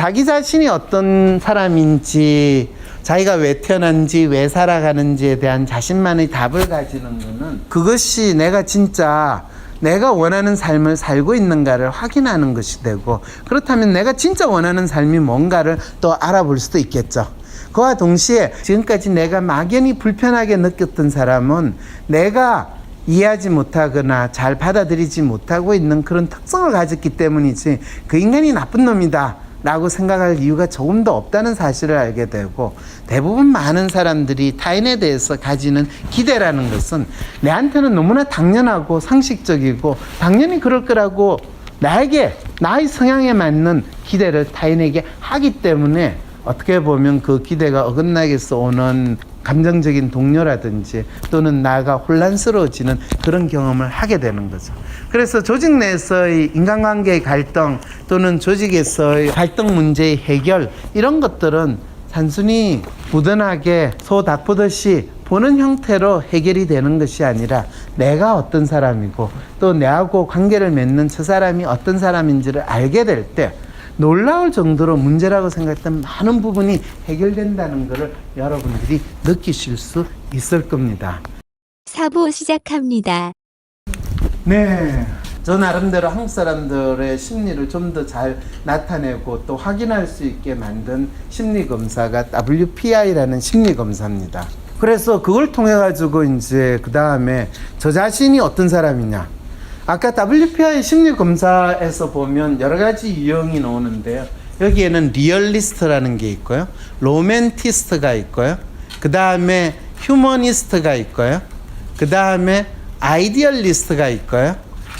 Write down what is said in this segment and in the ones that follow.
자기 자신이 어떤 사람인지, 자기가 왜 태어난지, 왜 살아가는지에 대한 자신만의 답을 가지는 것은 그것이 내가 진짜 내가 원하는 삶을 살고 있는가를 확인하는 것이 되고, 그렇다면 내가 진짜 원하는 삶이 뭔가를 또 알아볼 수도 있겠죠. 그와 동시에 지금까지 내가 막연히 불편하게 느꼈던 사람은 내가 이해하지 못하거나 잘 받아들이지 못하고 있는 그런 특성을 가졌기 때문이지, 그 인간이 나쁜 놈이다 라고 생각할 이유가 조금 더 없다는 사실을 알게 되고, 대부분 많은 사람들이 타인에 대해서 가지는 기대라는 것은 내한테는 너무나 당연하고 상식적이고 당연히 그럴 거라고 나에게, 나의 성향에 맞는 기대를 타인에게 하기 때문에 어떻게 보면 그 기대가 어긋나게서 오는 감정적인 동요라든지 또는 나가 혼란스러워지는 그런 경험을 하게 되는 거죠. 그래서 조직 내에서의 인간관계의 갈등 또는 조직에서의 갈등 문제의 해결, 이런 것들은 단순히 무던하게 소 닭 보듯이 보는 형태로 해결이 되는 것이 아니라, 내가 어떤 사람이고 또 내하고 관계를 맺는 저 사람이 어떤 사람인지를 알게 될 때 놀라울 정도로 문제라고 생각했던 많은 부분이 해결된다는 것을 여러분들이 느끼실 수 있을 겁니다. 4부 시작합니다. 네, 저 나름대로 한국 사람들의 심리를 좀 더 잘 나타내고 또 확인할 수 있게 만든 심리검사가 WPI라는 심리검사입니다. 그래서 그걸 통해 가지고 이제 그 다음에 저 자신이 어떤 사람이냐, 아까 WPI 심리검사에서 보면 여러 가지 유형이 나오는데요. 여기에는 리얼리스트라는 게 있고요, 로맨티스트가 있고요, 그 다음에 휴머니스트가 있고요, 그 다음에 아이디얼리스트가 있고요,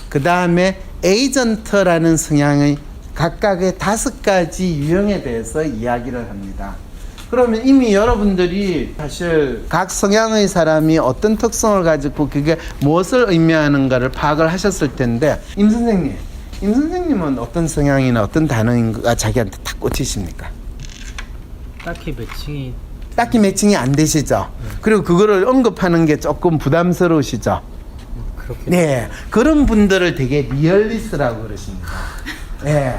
그 다음에 에이전트라는 성향의 각각의 5가지 유형에 대해서 이야기를 합니다. 그러면 이미 여러분들이 사실 각 성향의 사람이 어떤 특성을 가지고 그게 무엇을 의미하는가를 파악을 하셨을 텐데, 임 선생님은 어떤 성향이나 어떤 단어인가 자기한테 딱 꽂히십니까? 딱히 매칭이 안 되시죠? 그리고 그거를 언급하는 게 조금 부담스러우시죠? 네, 그런 분들을 되게 리얼리스트라고 그러십니다. 네.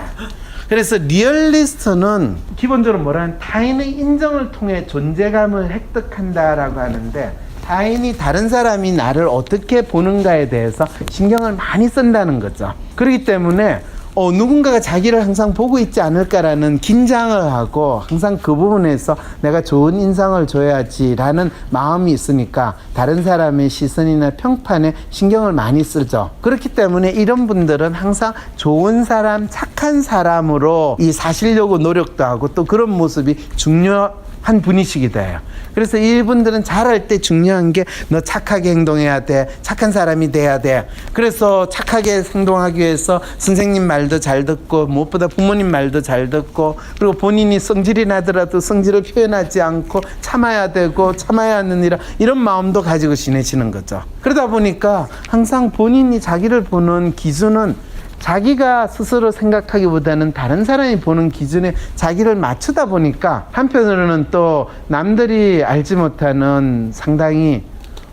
그래서 리얼리스트는 기본적으로 뭐라는 타인의 인정을 통해 존재감을 획득한다라고 하는데, 타인이 다른 사람이 나를 어떻게 보는가에 대해서 신경을 많이 쓴다는 거죠. 그렇기 때문에 누군가가 자기를 항상 보고 있지 않을까라는 긴장을 하고 항상 그 부분에서 내가 좋은 인상을 줘야지라는 마음이 있으니까 다른 사람의 시선이나 평판에 신경을 많이 쓰죠. 그렇기 때문에 이런 분들은 항상 좋은 사람, 착한 사람으로 이 사시려고 노력도 하고 또 그런 모습이 중요한 분이시기도 해요. 그래서 이분들은 잘할 때 중요한 게 너 착하게 행동해야 돼, 착한 사람이 돼야 돼. 그래서 착하게 행동하기 위해서 선생님 말도 잘 듣고 무엇보다 부모님 말도 잘 듣고, 그리고 본인이 성질이 나더라도 성질을 표현하지 않고 참아야 되고 참아야 하는 이런 마음도 가지고 지내시는 거죠. 그러다 보니까 항상 본인이 자기를 보는 기준은 자기가 스스로 생각하기보다는 다른 사람이 보는 기준에 자기를 맞추다 보니까 한편으로는 또 남들이 알지 못하는 상당히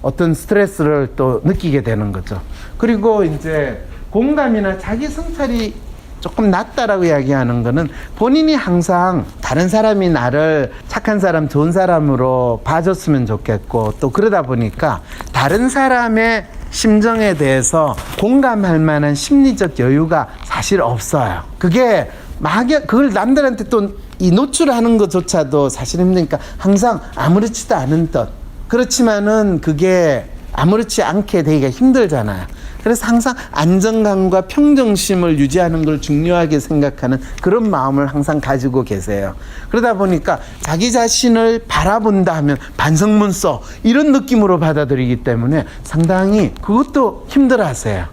어떤 스트레스를 또 느끼게 되는 거죠. 그리고 이제 공감이나 자기 성찰이 조금 낮다라고 이야기하는 거는 본인이 항상 다른 사람이 나를 착한 사람, 좋은 사람으로 봐줬으면 좋겠고, 또 그러다 보니까 다른 사람의 심정에 대해서 공감할 만한 심리적 여유가 사실 없어요. 그게 그걸 남들한테 또 이 노출하는 것조차도 사실 힘드니까 항상 아무렇지도 않은 듯, 그렇지만은 그게 아무렇지 않게 되기가 힘들잖아요. 그래서 항상 안정감과 평정심을 유지하는 걸 중요하게 생각하는 그런 마음을 항상 가지고 계세요. 그러다 보니까 자기 자신을 바라본다 하면 반성문서 이런 느낌으로 받아들이기 때문에 상당히 그것도 힘들어 하세요.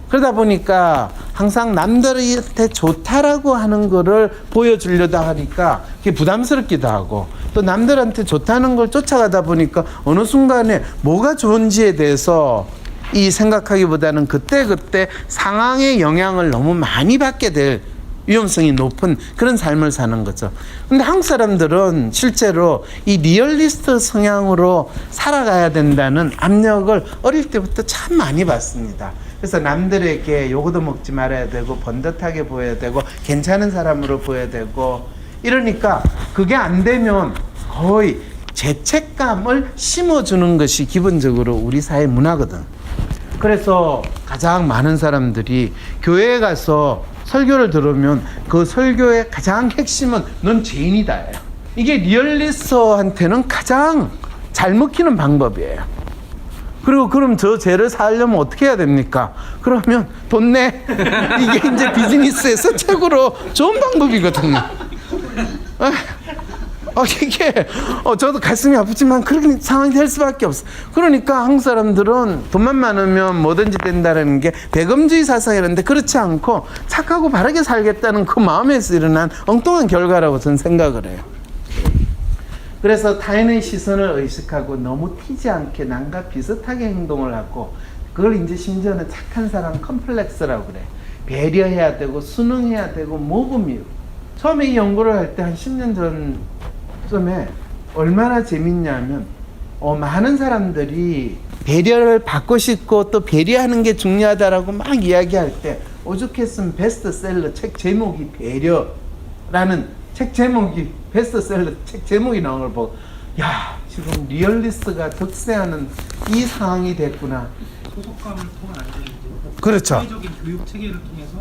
그러다 보니까 항상 남들한테 좋다라고 하는 거를 보여주려다 하니까 그게 부담스럽기도 하고, 또 남들한테 좋다는 걸 쫓아가다 보니까 어느 순간에 뭐가 좋은지에 대해서 이 생각하기보다는 그때그때 상황의 영향을 너무 많이 받게 될 위험성이 높은 그런 삶을 사는 거죠. 근데 한국 사람들은 실제로 이 리얼리스트 성향으로 살아가야 된다는 압력을 어릴 때부터 참 많이 받습니다. 그래서 남들에게 요거도 먹지 말아야 되고 번듯하게 보여야 되고 괜찮은 사람으로 보여야 되고 이러니까 그게 안 되면 거의 죄책감을 심어주는 것이 기본적으로 우리 사회 문화거든. 그래서 가장 많은 사람들이 교회에 가서 설교를 들으면 그 설교의 가장 핵심은 넌 죄인이다. 이게 리얼리스트한테는 가장 잘 먹히는 방법이에요. 그리고 그럼 저 죄를 사하려면 어떻게 해야 됩니까? 그러면 돈 내. 이게 이제 비즈니스에서 최고로 좋은 방법이거든요. 이게 저도 가슴이 아프지만 그런 상황이 될 수밖에 없어. 그러니까 한국 사람들은 돈만 많으면 뭐든지 된다는 게 대금주의 사상이라는데 그렇지 않고 착하고 바르게 살겠다는 그 마음에서 일어난 엉뚱한 결과라고 저는 생각을 해요. 그래서 타인의 시선을 의식하고 너무 튀지 않게 남과 비슷하게 행동을 하고 그걸 이제 심지어는 착한 사람 컴플렉스라고 그래. 배려해야 되고 순응해야 되고 모범이요. 처음에 이 연구를 할 때 한 10년 전쯤에 얼마나 재밌냐면 많은 사람들이 배려를 받고 싶고 또 배려하는 게 중요하다라고 막 이야기할 때 오죽했으면 베스트셀러 책 제목이 배려라는 책 제목이 베스트셀러 책 제목이 나온 걸 보고 야 지금 리얼리스트가 득세하는 이 상황이 됐구나. 소속감을 통한 안정이죠. 그렇죠. 사회적인 교육 체계를 통해서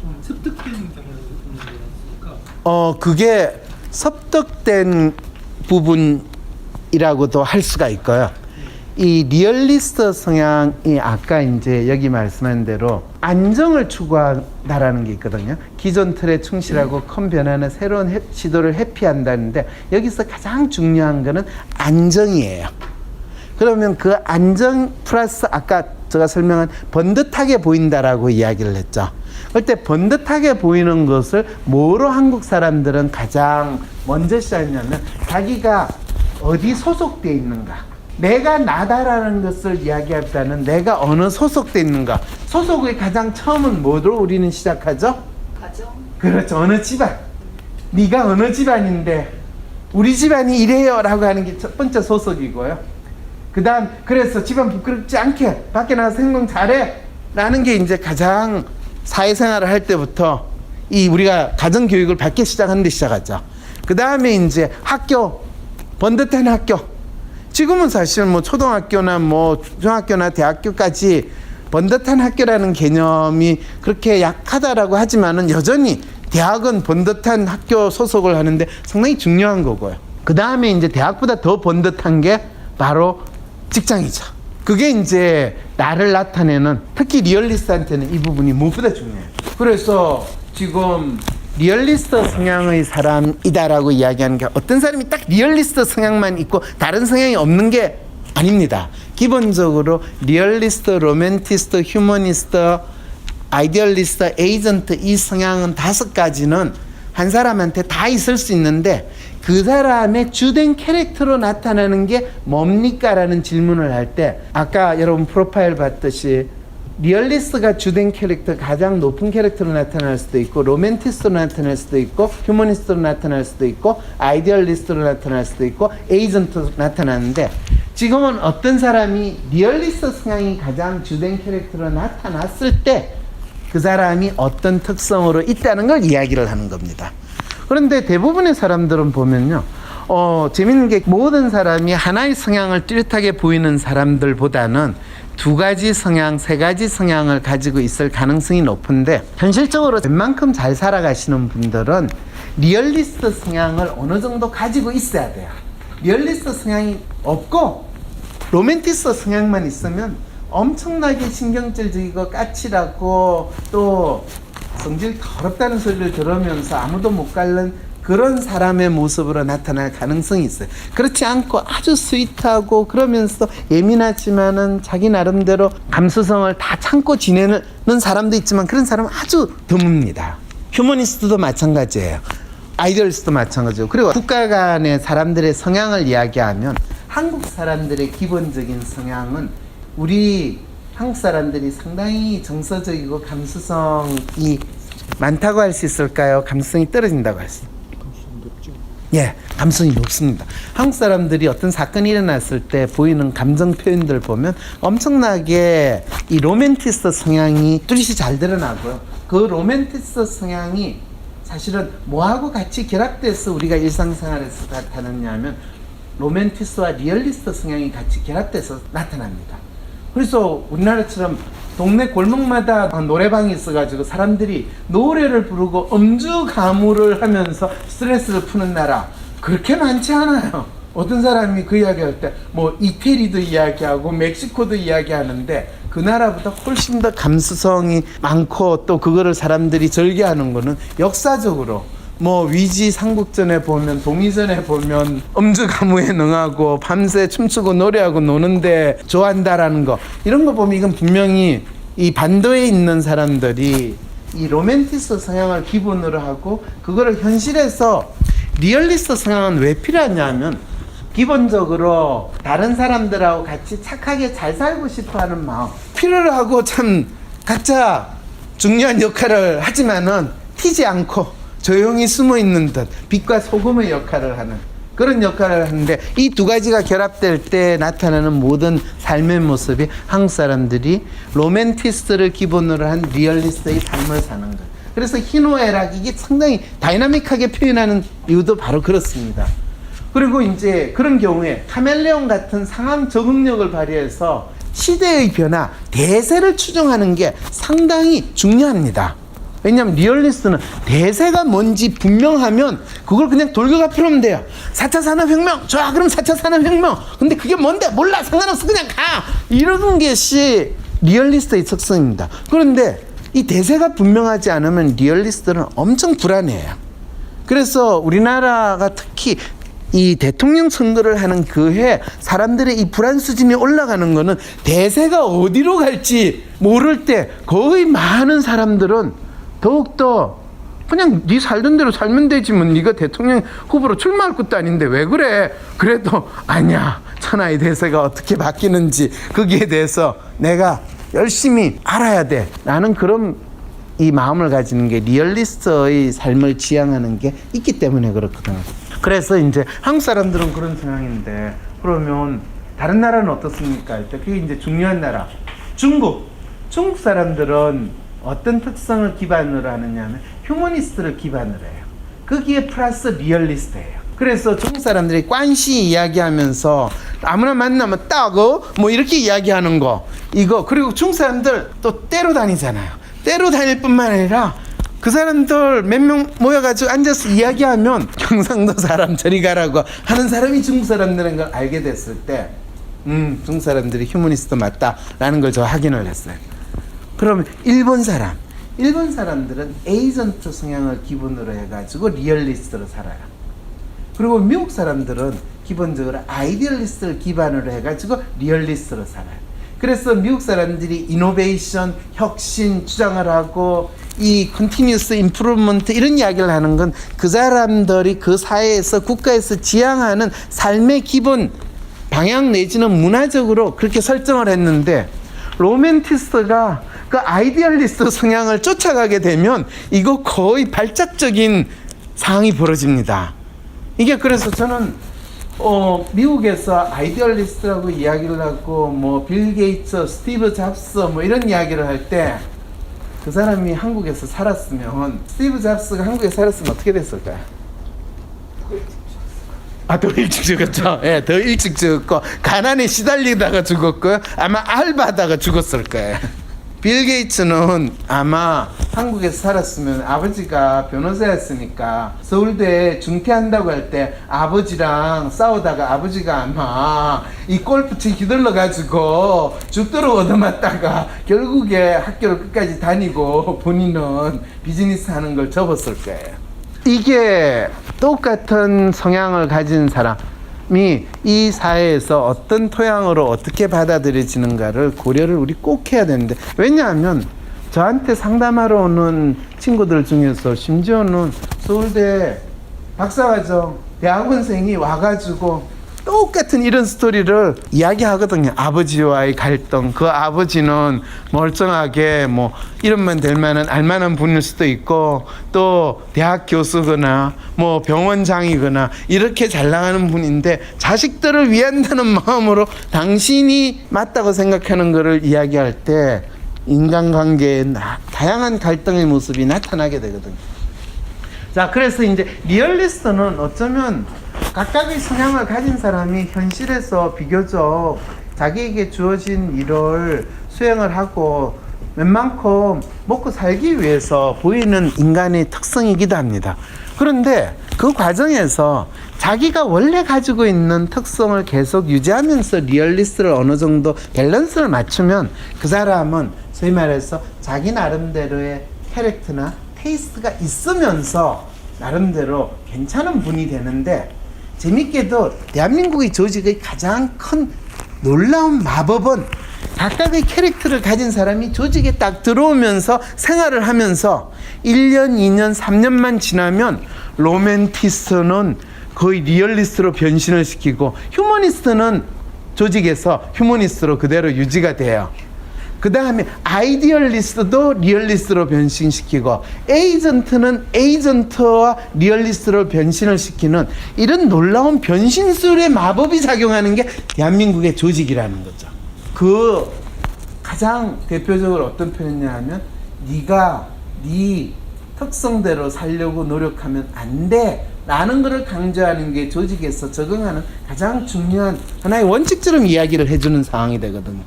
좀 습득되는 경향이 있는 게 있으니까. 그게 섭득된 부분이라고도 할 수가 있고요. 이 리얼리스트 성향이 아까 이제 여기 말씀한 대로 안정을 추구한다라는 게 있거든요. 기존 틀에 충실하고 큰 변화는 새로운 시도를 회피한다는데 여기서 가장 중요한 거는 안정이에요. 그러면 그 안정 플러스 아까 제가 설명한 번듯하게 보인다라고 이야기를 했죠. 그때 번듯하게 보이는 것을 뭐로 한국 사람들은 가장 먼저 시작했냐면 자기가 어디 소속돼 있는가. 내가 나다라는 것을 이야기할 때는 내가 어느 소속돼 있는가. 소속의 가장 처음은 뭐로 우리는 시작하죠? 가정. 그렇죠. 어느 집안. 네가 어느 집안인데 우리 집안이 이래요 라고 하는 게 첫 번째 소속이고요. 그 다음 그래서 집안 부끄럽지 않게 밖에 나가서 행동 잘해 라는 게 이제 가장 사회생활을 할 때부터 이 우리가 가정교육을 받기 시작하는 데 시작하죠. 그 다음에 이제 학교, 번듯한 학교. 지금은 사실 뭐 초등학교나 뭐 중학교나 대학교까지 번듯한 학교라는 개념이 그렇게 약하다라고 하지만은 여전히 대학은 번듯한 학교 소속을 하는데 상당히 중요한 거고요. 그 다음에 이제 대학보다 더 번듯한 게 바로 직장이죠. 그게 이제 나를 나타내는, 특히 리얼리스트한테는 이 부분이 무엇보다 중요해요. 그래서 지금 리얼리스트 성향의 사람이다라고 이야기하는 게 어떤 사람이 딱 리얼리스트 성향만 있고 다른 성향이 없는 게 아닙니다. 기본적으로 리얼리스트, 로맨티스트, 휴머니스트, 아이디얼리스트, 에이전트 이 성향은 5가지는 한 사람한테 다 있을 수 있는데 그 사람의 주된 캐릭터로 나타나는 게 뭡니까? 라는 질문을 할 때 아까 여러분 프로파일 봤듯이 리얼리스트가 주된 캐릭터, 가장 높은 캐릭터로 나타날 수도 있고 로맨티스트로 나타날 수도 있고 휴머니스트로 나타날 수도 있고 아이디얼리스트로 나타날 수도 있고 에이전트로 나타나는데 지금은 어떤 사람이 리얼리스트 성향이 가장 주된 캐릭터로 나타났을 때 그 사람이 어떤 특성으로 있다는 걸 이야기를 하는 겁니다. 그런데 대부분의 사람들은 보면요, 재밌는 게 모든 사람이 하나의 성향을 뚜렷하게 보이는 사람들보다는 2가지 성향, 3가지 성향을 가지고 있을 가능성이 높은데 현실적으로 웬만큼 잘 살아가시는 분들은 리얼리스트 성향을 어느 정도 가지고 있어야 돼요. 리얼리스트 성향이 없고 로맨티스트 성향만 있으면 엄청나게 신경질적이고 까칠하고 또 성질 더럽다는 소리를 들으면서 아무도 못 가는 그런 사람의 모습으로 나타날 가능성이 있어요. 그렇지 않고 아주 스윗하고 그러면서 예민하지만은 자기 나름대로 감수성을 다 참고 지내는 사람도 있지만 그런 사람은 아주 드뭅니다. 휴머니스트도 마찬가지예요. 아이디얼리스트도 마찬가지고. 그리고 국가 간의 사람들의 성향을 이야기하면 한국 사람들의 기본적인 성향은 우리 한국 사람들이 상당히 정서적이고 감수성이 많다고 할 수 있을까요? 감수성이 떨어진다고 할 수 있어요. 감수성 높죠. 예, 감성이 높습니다. 한국 사람들이 어떤 사건이 일어났을 때 보이는 감정 표현들 보면 엄청나게 이 로맨티스트 성향이 뚜렷이 잘 드러나고요. 그 로맨티스트 성향이 사실은 뭐하고 같이 결합돼서 우리가 일상생활에서 나타났냐면 로맨티스트와 리얼리스트 성향이 같이 결합돼서 나타납니다. 그래서 우리나라처럼 동네 골목마다 노래방이 있어가지고 사람들이 노래를 부르고 음주 가무를 하면서 스트레스를 푸는 나라 그렇게 많지 않아요. 어떤 사람이 그 이야기할 때 뭐 이태리도 이야기하고 멕시코도 이야기하는데 그 나라보다 훨씬 더 감수성이 많고 또 그거를 사람들이 즐겨하는 거는 역사적으로 뭐 위지 삼국전에 보면 동의전에 보면 음주 가무에 능하고 밤새 춤추고 노래하고 노는데 좋아한다라는 거 이런 거 보면 이건 분명히 이 반도에 있는 사람들이 이 로맨티스트 성향을 기본으로 하고 그거를 현실에서 리얼리스트 성향은 왜 필요하냐면 기본적으로 다른 사람들하고 같이 착하게 잘 살고 싶어 하는 마음 필요로 하고 참 각자 중요한 역할을 하지만은 튀지 않고 조용히 숨어 있는 듯 빛과 소금의 역할을 하는 그런 역할을 하는데 이 두 가지가 결합될 때 나타나는 모든 삶의 모습이 한국 사람들이 로맨티스트를 기본으로 한 리얼리스트의 삶을 사는 거예요. 그래서 희노애락 이게 상당히 다이나믹하게 표현하는 이유도 바로 그렇습니다. 그리고 이제 그런 경우에 카멜레온 같은 상황 적응력을 발휘해서 시대의 변화, 대세를 추정하는 게 상당히 중요합니다. 왜냐하면 리얼리스트는 대세가 뭔지 분명하면 그걸 그냥 돌격할 필요 없면 돼요. 4차 산업혁명 좋아 그럼 4차 산업혁명 근데 그게 뭔데 몰라 상관없어 그냥 가 이러는 것이 리얼리스트의 특성입니다. 그런데 이 대세가 분명하지 않으면 리얼리스트는 엄청 불안해요. 그래서 우리나라가 특히 이 대통령 선거를 하는 그 해 사람들의 이 불안 수준이 올라가는 거는 대세가 어디로 갈지 모를 때 거의 많은 사람들은 더욱더 그냥 네 살던 대로 살면 되지 뭐 네가 대통령 후보로 출마할 것도 아닌데 왜 그래 그래도 아니야 천하의 대세가 어떻게 바뀌는지 거기에 대해서 내가 열심히 알아야 돼 라는 그런 이 마음을 가지는 게 리얼리스트의 삶을 지향하는 게 있기 때문에 그렇거든요. 그래서 이제 한국 사람들은 그런 성향인데 그러면 다른 나라는 어떻습니까? 할 때 그게 이제 중요한 나라 중국 사람들은 어떤 특성을 기반으로 하느냐 하면 휴머니스트를 기반으로 해요. 거기에 플러스 리얼리스트예요. 그래서 중국 사람들이 관시 이야기하면서 아무나 만나면 따고 뭐 이렇게 이야기하는 거 이거 그리고 중국 사람들 또 때로 다니잖아요. 때로 다닐 뿐만 아니라 그 사람들 몇 명 모여가지고 앉아서 이야기하면 경상도 사람 저리 가라고 하는 사람이 중국 사람들인 걸 알게 됐을 때 중국 사람들이 휴머니스트 맞다라는 걸 저 확인을 했어요. 그러면 일본 사람들은 에이전트 성향을 기본으로 해가지고 리얼리스트로 살아요. 그리고 미국 사람들은 기본적으로 아이디얼리스트를 기반으로 해가지고 리얼리스트로 살아요. 그래서 미국 사람들이 이노베이션, 혁신 주장을 하고 이 컨티뉴스 임프루먼트 이런 이야기를 하는 건 그 사람들이 그 사회에서 국가에서 지향하는 삶의 기본 방향 내지는 문화적으로 그렇게 설정을 했는데 로맨티스트가 그 아이디얼리스트 성향을 쫓아가게 되면 이거 거의 발작적인 상황이 벌어집니다. 이게 그래서 저는 미국에서 아이디얼리스트라고 이야기를 하고 뭐 빌 게이츠, 스티브 잡스 뭐 이런 이야기를 할 때 그 사람이 한국에서 살았으면 스티브 잡스가 한국에 살았으면 어떻게 됐을까요? 더 일찍 죽었죠. 예, 더 일찍 죽었고 가난에 시달리다가 죽었고요. 아마 알바하다가 죽었을 거예요. 빌 게이츠는 아마 한국에서 살았으면 아버지가 변호사였으니까 서울대에 중퇴한다고 할 때 아버지랑 싸우다가 아버지가 아마 이 골프채 휘둘러 가지고 죽도록 얻어맞다가 결국에 학교를 끝까지 다니고 본인은 비즈니스 하는 걸 접었을 거예요. 이게 똑같은 성향을 가진 사람이 이 사회에서 어떤 토양으로 어떻게 받아들여지는가를 고려를 우리 꼭 해야 되는데 왜냐하면 저한테 상담하러 오는 친구들 중에서 심지어는 서울대 박사과정 대학원생이 와가지고 똑같은 이런 스토리를 이야기하거든요. 아버지와의 갈등, 그 아버지는 멀쩡하게 뭐 이름만 될 만한 알만한 분일 수도 있고 또 대학 교수거나 뭐 병원장이거나 이렇게 잘 나가는 분인데 자식들을 위한다는 마음으로 당신이 맞다고 생각하는 것을 이야기할 때 인간관계에 다양한 갈등의 모습이 나타나게 되거든요. 자, 그래서 이제 리얼리스트는 어쩌면 각각의 성향을 가진 사람이 현실에서 비교적 자기에게 주어진 일을 수행을 하고 웬만큼 먹고 살기 위해서 보이는 인간의 특성이기도 합니다. 그런데 그 과정에서 자기가 원래 가지고 있는 특성을 계속 유지하면서 리얼리스트를 어느 정도 밸런스를 맞추면 그 사람은 소위 말해서 자기 나름대로의 캐릭터나 테이스트가 있으면서 나름대로 괜찮은 분이 되는데, 재밌게도 대한민국의 조직의 가장 큰 놀라운 마법은 각각의 캐릭터를 가진 사람이 조직에 딱 들어오면서 생활을 하면서 1년, 2년, 3년만 지나면 로맨티스트는 거의 리얼리스트로 변신을 시키고 휴머니스트는 조직에서 휴머니스트로 그대로 유지가 돼요. 그 다음에 아이디얼리스트도 리얼리스트로 변신시키고 에이전트는 에이전트와 리얼리스트로 변신을 시키는 이런 놀라운 변신술의 마법이 작용하는 게 대한민국의 조직이라는 거죠. 그 가장 대표적으로 어떤 표현이냐 하면 네가 네 특성대로 살려고 노력하면 안 돼 라는 것을 강조하는 게 조직에서 적응하는 가장 중요한 하나의 원칙처럼 이야기를 해주는 상황이 되거든요.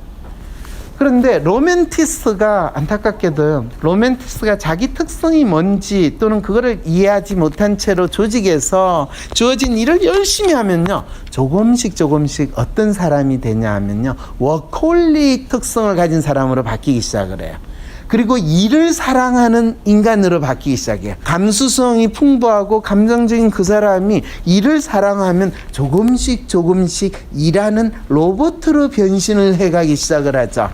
그런데 로맨티스트가 안타깝게도 로맨티스트가 자기 특성이 뭔지 또는 그거를 이해하지 못한 채로 조직에서 주어진 일을 열심히 하면요, 조금씩 어떤 사람이 되냐 하면요, 워커홀릭 특성을 가진 사람으로 바뀌기 시작을 해요. 그리고 일을 사랑하는 인간으로 바뀌기 시작해요. 감수성이 풍부하고 감정적인 그 사람이 일을 사랑하면 조금씩 일하는 로봇으로 변신을 해가기 시작을 하죠.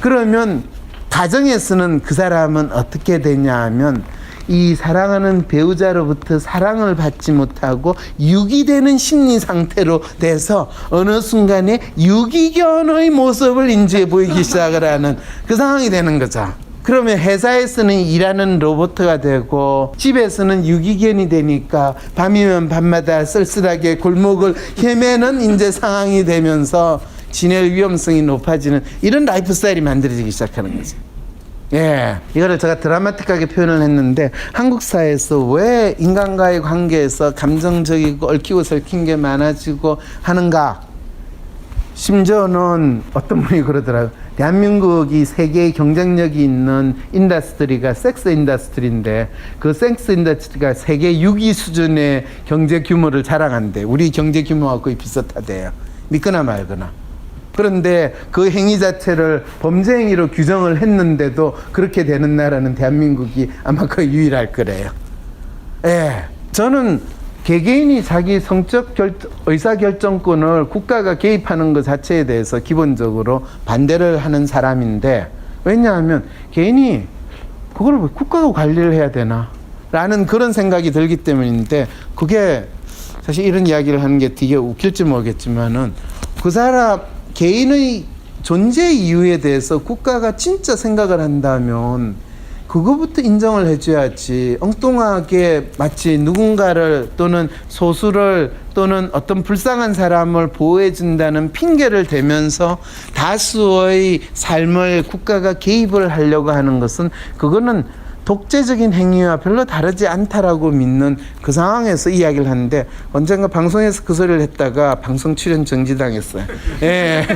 그러면 가정에서는 그 사람은 어떻게 되냐 하면 이 사랑하는 배우자로부터 사랑을 받지 못하고 유기되는 심리 상태로 돼서 어느 순간에 유기견의 모습을 인지해 보이기 시작을 하는 그 상황이 되는 거죠. 그러면 회사에서는 일하는 로봇가 되고 집에서는 유기견이 되니까 밤이면 밤마다 쓸쓸하게 골목을 헤매는 이제 상황이 되면서 진행 위험성이 높아지는 이런 라이프 스타일이 만들어지기 시작하는 거죠. 예, 이거를 제가 드라마틱하게 표현을 했는데 한국 사회에서 왜 인간과의 관계에서 감정적이고 얽히고 설킨 게 많아지고 하는가? 심지어는 어떤 분이 그러더라고요. 대한민국이 세계의 경쟁력이 있는 인더스트리가 섹스 인더스트리인데 그 섹스 인더스트리가 세계 6위 수준의 경제 규모를 자랑한대. 우리 경제 규모와 거의 비슷하대요. 믿거나 말거나. 그런데 그 행위 자체를 범죄 행위로 규정을 했는데도 그렇게 되는 나라는 대한민국이 아마 거의 유일할 거래요. 예, 저는 개개인이 자기 성적 의사결정권을 국가가 개입하는 것 자체에 대해서 기본적으로 반대를 하는 사람인데, 왜냐하면 개인이 그걸 왜 국가가 관리를 해야 되나 라는 그런 생각이 들기 때문인데, 그게 사실 이런 이야기를 하는 게 되게 웃길지 모르겠지만은 그 사람 개인의 존재 이유에 대해서 국가가 진짜 생각을 한다면 그거부터 인정을 해줘야지, 엉뚱하게 마치 누군가를 또는 소수를 또는 어떤 불쌍한 사람을 보호해준다는 핑계를 대면서 다수의 삶을 국가가 개입을 하려고 하는 것은 그거는 독재적인 행위와 별로 다르지 않다라고 믿는 그 상황에서 이야기를 하는데, 언젠가 방송에서 그 소리를 했다가 방송 출연 정지당했어요. 예.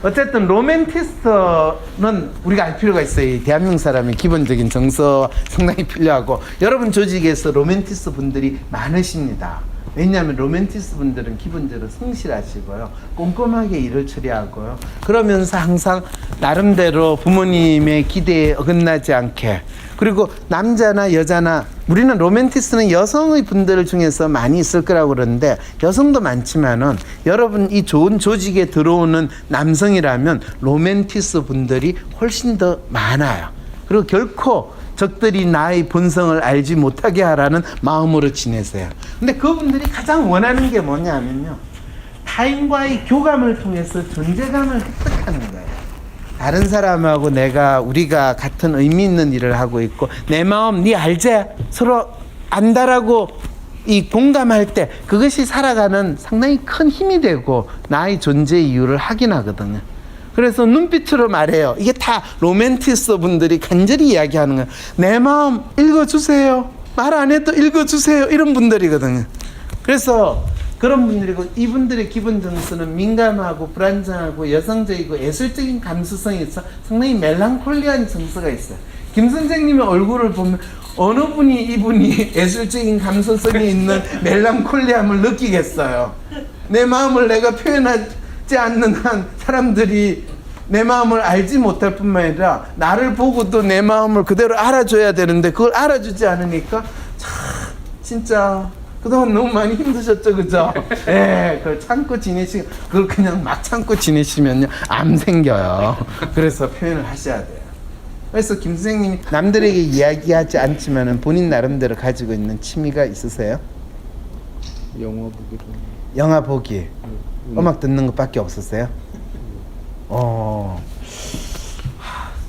어쨌든 로맨티스트는 우리가 알 필요가 있어요. 이 대한민국 사람의 기본적인 정서 상당히 필요하고, 여러분 조직에서 로맨티스트 분들이 많으십니다. 왜냐하면 로맨티스트 분들은 기본적으로 성실하시고요, 꼼꼼하게 일을 처리하고요, 그러면서 항상 나름대로 부모님의 기대에 어긋나지 않게, 그리고 남자나 여자나, 우리는 로맨티스트는 여성의 분들 중에서 많이 있을 거라고 그러는데 여성도 많지만은 여러분 이 좋은 조직에 들어오는 남성이라면 로맨티스트 분들이 훨씬 더 많아요. 그리고 결코 적들이 나의 본성을 알지 못하게 하라는 마음으로 지내세요. 근데 그분들이 가장 원하는 게 뭐냐면요, 타인과의 교감을 통해서 존재감을 획득하는 거예요. 다른 사람하고 우리가 같은 의미 있는 일을 하고 있고, 내 마음 네 알지? 서로 안다라고 이 공감할 때 그것이 살아가는 상당히 큰 힘이 되고 나의 존재 이유를 확인하거든요. 그래서 눈빛으로 말해요. 이게 다 로맨티스트 분들이 간절히 이야기하는 거예요. 내 마음 읽어주세요. 말 안 해도 읽어주세요. 이런 분들이거든요. 그래서 그런 분들이고, 이분들의 기본 정서는 민감하고 불안정하고 여성적이고 예술적인 감수성이 있어 상당히 멜랑콜리한 정서가 있어요. 김 선생님의 얼굴을 보면 어느 분이 이분이 예술적인 감수성이 있는 멜랑콜리함을 느끼겠어요. 내 마음을 내가 표현하지 않는 한 사람들이 내 마음을 알지 못할 뿐만 아니라 나를 보고도 내 마음을 그대로 알아줘야 되는데 그걸 알아주지 않으니까 참 진짜 그동안 너무 많이 힘드셨죠, 그죠? 예, 그걸 참고 그걸 그냥 막 참고 지내시면요, 암 생겨요. 그래서 표현을 하셔야 돼요. 그래서 김 선생님이 남들에게 이야기하지 않지만은 본인 나름대로 가지고 있는 취미가 있으세요? 영화 보기로. 영화 보기, 음악 듣는 것밖에 없었어요?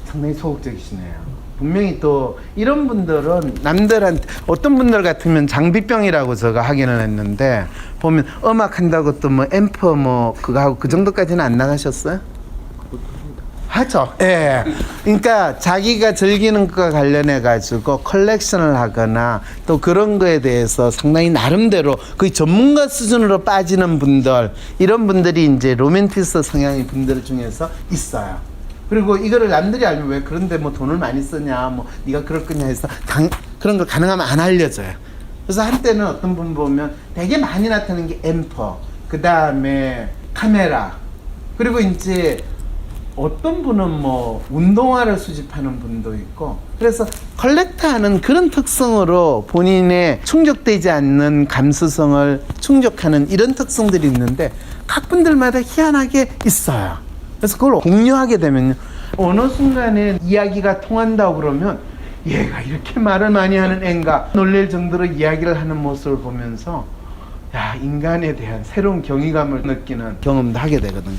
상당히 소극적이시네요. 분명히 또 이런 분들은 남들한테, 어떤 분들 같으면 장비병이라고 제가 확인을 했는데, 보면 음악 한다고 또 뭐 앰프 뭐 그거 하고 그 정도까지는 안 나가셨어요? 하죠. 예. 그러니까 자기가 즐기는 것과 관련해 가지고 컬렉션을 하거나 또 그런 거에 대해서 상당히 나름대로 거의 전문가 수준으로 빠지는 분들, 이런 분들이 이제 로맨티스트 성향의 분들 중에서 있어요. 그리고 이거를 남들이 알면 왜 그런데 뭐 돈을 많이 쓰냐, 뭐 네가 그럴 거냐 해서 그런 걸 가능하면 안 알려줘요. 그래서 한때는 어떤 분 보면 되게 많이 나타나는 게 앰프, 그 다음에 카메라, 그리고 이제 어떤 분은 뭐 운동화를 수집하는 분도 있고, 그래서 컬렉터하는 그런 특성으로 본인의 충족되지 않는 감수성을 충족하는 이런 특성들이 있는데 각 분들마다 희한하게 있어요. 그래서 그걸 공유하게 되면요, 어느 순간에 이야기가 통한다고 그러면 얘가 이렇게 말을 많이 하는 앤가 놀랄 정도로 이야기를 하는 모습을 보면서 야, 인간에 대한 새로운 경이감을 느끼는 경험도 하게 되거든요.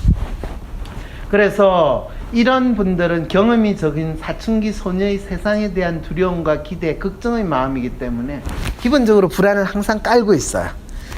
그래서 이런 분들은 경험이 적은 사춘기 소녀의 세상에 대한 두려움과 기대, 걱정의 마음이기 때문에 기본적으로 불안을 항상 깔고 있어요.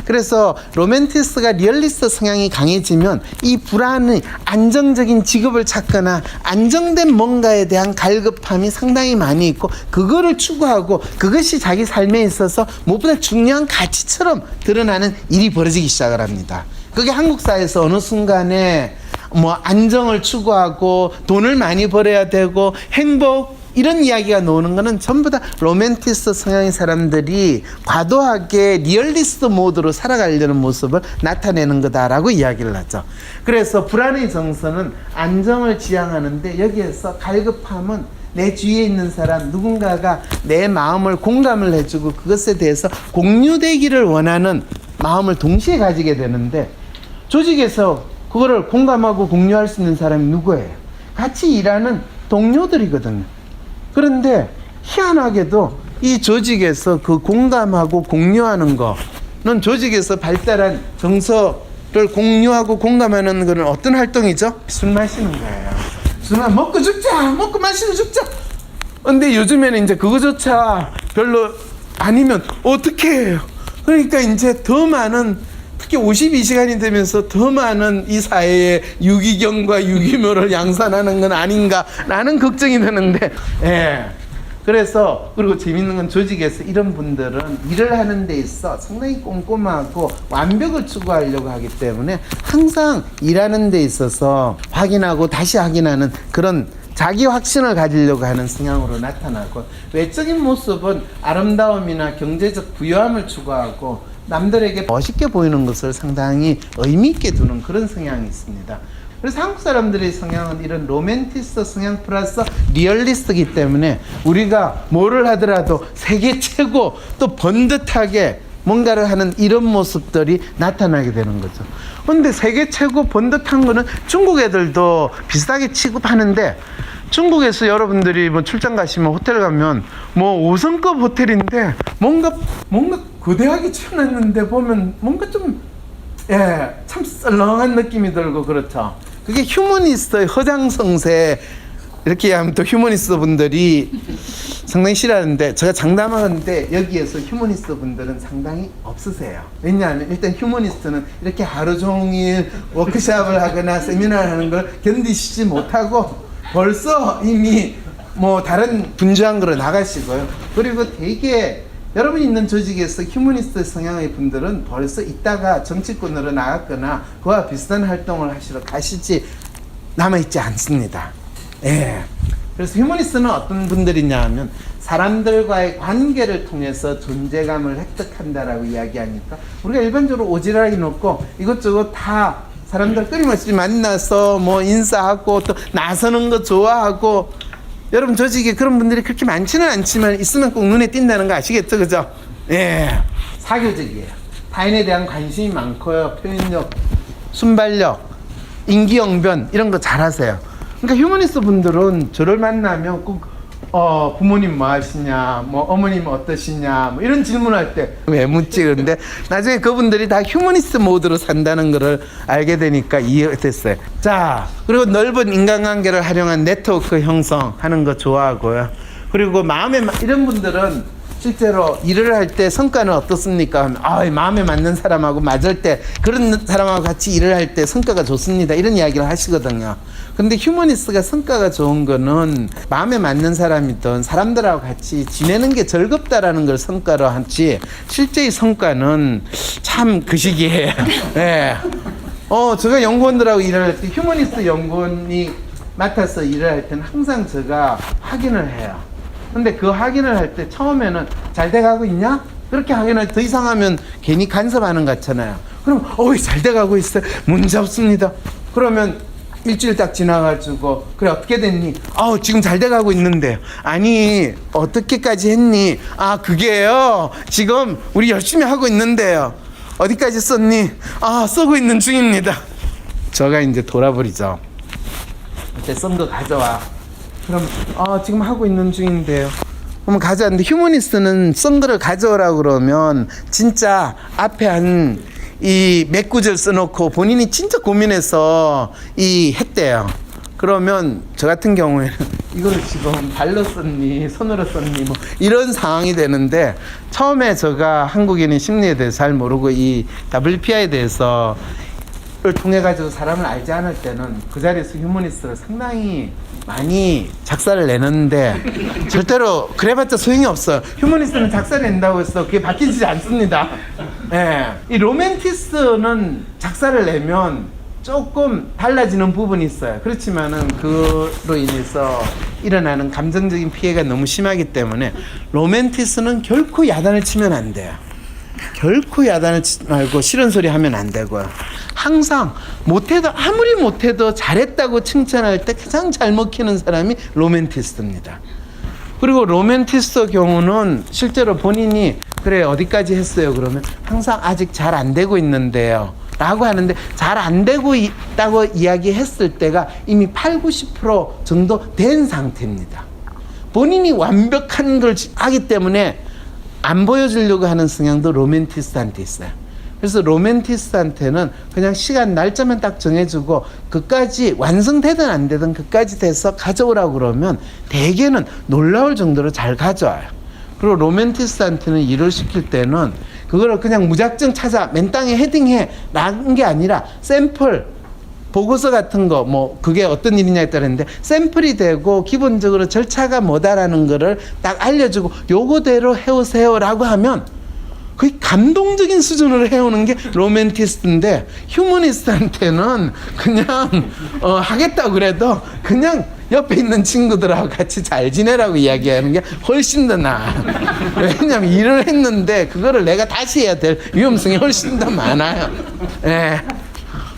그래서 로맨티스트가 리얼리스트 성향이 강해지면 이 불안의 안정적인 직업을 찾거나 안정된 뭔가에 대한 갈급함이 상당히 많이 있고, 그거를 추구하고 그것이 자기 삶에 있어서 무엇보다 중요한 가치처럼 드러나는 일이 벌어지기 시작을 합니다. 그게 한국 사회에서 어느 순간에 뭐 안정을 추구하고 돈을 많이 벌어야 되고 행복, 이런 이야기가 나오는 거는 전부 다 로맨티스트 성향의 사람들이 과도하게 리얼리스트 모드로 살아가려는 모습을 나타내는 거다라고 이야기를 하죠. 그래서 불안의 정서는 안정을 지향하는데, 여기에서 갈급함은 내 주위에 있는 사람 누군가가 내 마음을 공감을 해주고 그것에 대해서 공유되기를 원하는 마음을 동시에 가지게 되는데, 조직에서 그거를 공감하고 공유할 수 있는 사람이 누구예요? 같이 일하는 동료들이거든요. 그런데 희한하게도 이 조직에서 그 공감하고 공유하는 거는, 조직에서 발달한 정서를 공유하고 공감하는 거는 어떤 활동이죠? 술 마시는 거예요. 술 먹고 죽자, 먹고 마시고 죽자. 근데 요즘에는 이제 그거조차 별로 아니면 어떻게 해요? 그러니까 이제 더 많은, 특히 52시간이 되면서 더 많은 이 사회에 유기견과 유기묘를 양산하는 건 아닌가라는 걱정이 드는데, 예. 그래서, 그리고 재밌는 건 조직에서 이런 분들은 일을 하는 데 있어 상당히 꼼꼼하고 완벽을 추구하려고 하기 때문에 항상 일하는 데 있어서 확인하고 다시 확인하는 그런 자기 확신을 가지려고 하는 성향으로 나타나고, 외적인 모습은 아름다움이나 경제적 부유함을 추구하고 남들에게 멋있게 보이는 것을 상당히 의미 있게 두는 그런 성향이 있습니다. 그래서 한국 사람들의 성향은 이런 로맨티스트 성향 플러스 리얼리스트이기 때문에 우리가 뭐를 하더라도 세계 최고 또 번듯하게 뭔가를 하는 이런 모습들이 나타나게 되는 거죠. 근데 세계 최고 번듯한 거는 중국 애들도 비슷하게 취급하는데, 중국에서 여러분들이 뭐 출장 가시면 호텔 가면 뭐 5성급 호텔인데 뭔가 거대하게 채워놨는데 보면 뭔가 좀, 예, 참 썰렁한 느낌이 들고 그렇죠. 그게 휴머니스트의 허장성세 이렇게 하면 또 휴머니스트 분들이 상당히 싫어하는데, 제가 장담하는데 여기에서 휴머니스트 분들은 상당히 없으세요. 왜냐하면 일단 휴머니스트는 이렇게 하루 종일 워크숍을 하거나 세미나를 하는 걸 견디시지 못하고 벌써 이미 뭐 다른 분주한 거로 나가시고요. 그리고 되게 여러분 있는 조직에서 휴머니스트 성향의 분들은 벌써 있다가 정치권으로 나갔거나 그와 비슷한 활동을 하시러 가시지 남아있지 않습니다. 예. 그래서 휴머니스트는 어떤 분들이냐 하면 사람들과의 관계를 통해서 존재감을 획득한다라고 이야기하니까 우리가 일반적으로 오지랖이 높고 이것저것 다 사람들 끊임없이 만나서 뭐 인사하고 또 나서는 거 좋아하고, 여러분 조직에 그런 분들이 그렇게 많지는 않지만 있으면 꼭 눈에 띈다는 거 아시겠죠? 그죠? 예. 사교적이에요. 타인에 대한 관심이 많고요. 표현력, 순발력, 인기응변 이런 거 잘하세요. 그러니까 휴머니스트 분들은 저를 만나면 꼭 부모님 뭐 하시냐, 뭐 어머님 어떠시냐, 뭐 이런 질문할 때 왜 묻지? 그런데 나중에 그분들이 다 휴머니스트 모드로 산다는 것을 알게 되니까 이해됐어요. 자, 그리고 넓은 인간관계를 활용한 네트워크 형성하는 거 좋아하고요. 그리고 이런 분들은 실제로 일을 할 때 성과는 어떻습니까? 하면 마음에 맞는 사람하고 맞을 때, 그런 사람하고 같이 일을 할 때 성과가 좋습니다, 이런 이야기를 하시거든요. 근데 휴머니스트가 성과가 좋은 거는 마음에 맞는 사람이든 사람들하고 같이 지내는 게 즐겁다라는 걸 성과로 하지, 실제의 성과는 참 그 시기에 예. 제가 연구원들하고 일을 할 때 휴머니스트 연구원이 맡아서 일을 할 때는 항상 제가 확인을 해요. 근데 그 확인을 할 때 처음에는 잘 돼가고 있냐? 그렇게 확인을 더 이상 하면 괜히 간섭하는 것 같잖아요. 그럼 잘 돼가고 있어요. 문제 없습니다. 그러면 일주일 딱 지나가지고 그래 어떻게 됐니? 지금 잘 돼가고 있는데요. 아니 어떻게까지 했니? 그게요 지금 우리 열심히 하고 있는데요. 어디까지 썼니? 쓰고 있는 중입니다. 제가 이제 돌아버리죠. 그때 쓴 거 가져와. 그럼 지금 하고 있는 중인데요. 그러면 가져왔는데, 휴머니스트는 쓴 거를 가져오라고 그러면 진짜 앞에 한 이 몇 구절 써놓고 본인이 진짜 고민해서 했대요. 그러면 저 같은 경우에는 이거를 지금 발로 썼니 손으로 썼니 뭐 이런 상황이 되는데, 처음에 제가 한국인의 심리에 대해서 잘 모르고 이 WPI에 대해서 를 통해 가지고 사람을 알지 않을 때는 그 자리에서 휴머니스트를 상당히 많이 작사를 내는데 절대로 그래봤자 소용이 없어요. 휴머니스트는 작사를 낸다고 해서 그게 바뀌지 않습니다. 예. 이 로맨티스트는 작사를 내면 조금 달라지는 부분이 있어요. 그렇지만은 그로 인해서 일어나는 감정적인 피해가 너무 심하기 때문에 로맨티스트는 결코 야단을 치면 안 돼요. 결코 야단을 치지 말고 싫은 소리 하면 안 되고요. 항상 아무리 못해도 잘했다고 칭찬할 때 가장 잘 먹히는 사람이 로맨티스트입니다. 그리고 로맨티스트 경우는 실제로 본인이 그래 어디까지 했어요? 그러면 항상 아직 잘 안 되고 있는데요 라고 하는데, 잘 안 되고 있다고 이야기했을 때가 이미 80-90% 정도 된 상태입니다. 본인이 완벽한 걸 하기 때문에 안 보여주려고 하는 성향도 로맨티스트한테 있어요. 그래서 로맨티스트한테는 그냥 시간 날짜만 딱 정해주고 그까지 완성되든 안 되든 그까지 돼서 가져오라고 그러면 대개는 놀라울 정도로 잘 가져와요. 그리고 로맨티스트한테는 일을 시킬 때는 그거를 그냥 무작정 찾아 맨땅에 헤딩해 라는 게 아니라 샘플 보고서 같은 거 뭐 그게 어떤 일이냐에 따르는데, 샘플이 되고 기본적으로 절차가 뭐다라는 거를 딱 알려주고 요거대로 해오세요라고 하면 거의 감동적인 수준으로 해오는 게 로맨티스트인데, 휴머니스트한테는 그냥 하겠다고 그래도 그냥 옆에 있는 친구들하고 같이 잘 지내라고 이야기하는 게 훨씬 더 나아요. 왜냐면 일을 했는데 그거를 내가 다시 해야 될 위험성이 훨씬 더 많아요. 예.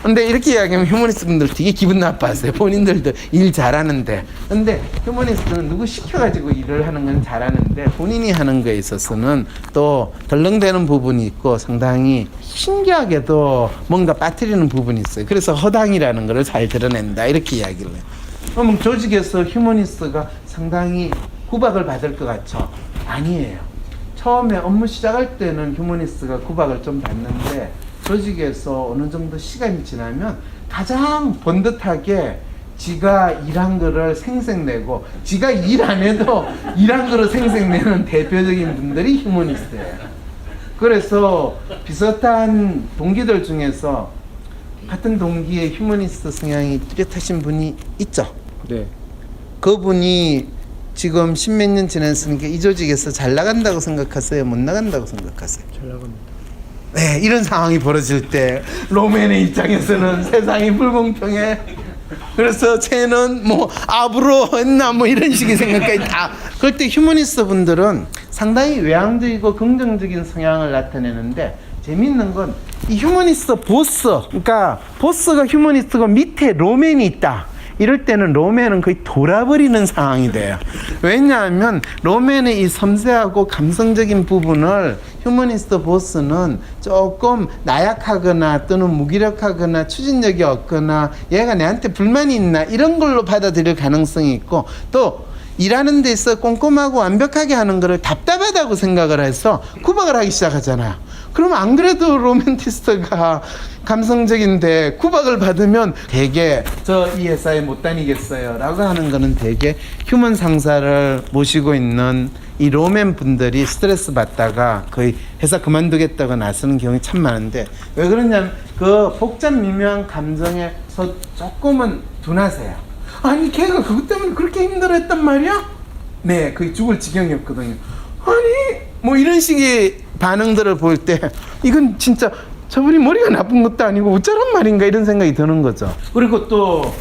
근데 이렇게 이야기하면 휴머니스트 분들 되게 기분 나빠하세요. 본인들도 일 잘하는데. 근데 휴머니스트는 누구 시켜가지고 일을 하는 건 잘하는데 본인이 하는 거에 있어서는 또 덜렁대는 부분이 있고 상당히 신기하게도 뭔가 빠뜨리는 부분이 있어요. 그래서 허당이라는 걸 잘 드러낸다 이렇게 이야기를 해요. 그럼 조직에서 휴머니스트가 상당히 구박을 받을 것 같죠? 아니에요. 처음에 업무 시작할 때는 휴머니스트가 구박을 좀 받는데 조직에서 어느 정도 시간이 지나면 가장 번듯하게 지가 일한 거를 생색내고 지가 일 안 해도 일한 거를 생색내는 대표적인 분들이 휴머니스트예요. 그래서 비슷한 동기들 중에서 같은 동기의 휴머니스트 성향이 뚜렷하신 분이 있죠. 네. 그분이 지금 십몇 년 지났으니까 이 조직에서 잘 나간다고 생각하세요? 못 나간다고 생각하세요? 잘 나갑니다. 네, 이런 상황이 벌어질 때 로맨의 입장에서는 세상이 불공평해. 그래서 쟤는 뭐 압으로 했나 뭐 이런 식의 생각까지 다. 그럴 때 휴머니스트 분들은 상당히 외향적이고 긍정적인 성향을 나타내는데 재밌는 건 이 휴머니스트 보스, 그러니까 보스가 휴머니스트고 밑에 로맨이 있다. 이럴 때는 로맨은 거의 돌아버리는 상황이 돼요. 왜냐하면 로맨의 이 섬세하고 감성적인 부분을 휴머니스트 보스는 조금 나약하거나 또는 무기력하거나 추진력이 없거나 얘가 내한테 불만이 있나 이런 걸로 받아들일 가능성이 있고, 또 일하는 데 있어 꼼꼼하고 완벽하게 하는 거를 답답하다고 생각을 해서 구박을 하기 시작하잖아요. 그럼 안 그래도 로맨티스트가 감성적인데 구박을 받으면 되게 저 이 회사에 못 다니겠어요 라고 하는 거는 되게 휴먼 상사를 모시고 있는 이 로맨 분들이 스트레스 받다가 거의 회사 그만두겠다고 나서는 경우가 참 많은데, 왜 그러냐면 그 복잡 미묘한 감정에서 조금은 둔하세요. 아니 걔가 그것 때문에 그렇게 힘들어했단 말이야? 네, 거의 죽을 지경이었거든요. 아니 뭐 이런 식의 반응들을 볼 때 이건 진짜 저분이 머리가 나쁜 것도 아니고 어쩌란 말인가 이런 생각이 드는 거죠. 그리고 또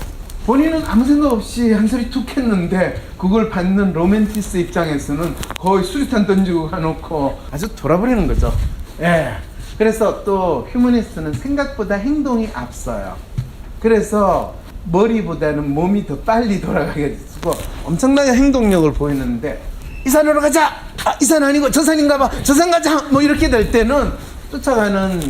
본인은 아무 생각 없이 한 소리 툭 했는데 그걸 받는 로맨티스트 입장에서는 거의 수류탄 던지고 가놓고 아주 돌아버리는 거죠. 예. 그래서 또 휴머니스트는 생각보다 행동이 앞서요. 그래서 머리보다는 몸이 더 빨리 돌아가게 되고 엄청나게 행동력을 보이는데, 이 산으로 가자! 아, 이 산 아니고 저 산인가 봐! 저 산 가자! 뭐 이렇게 될 때는 쫓아가는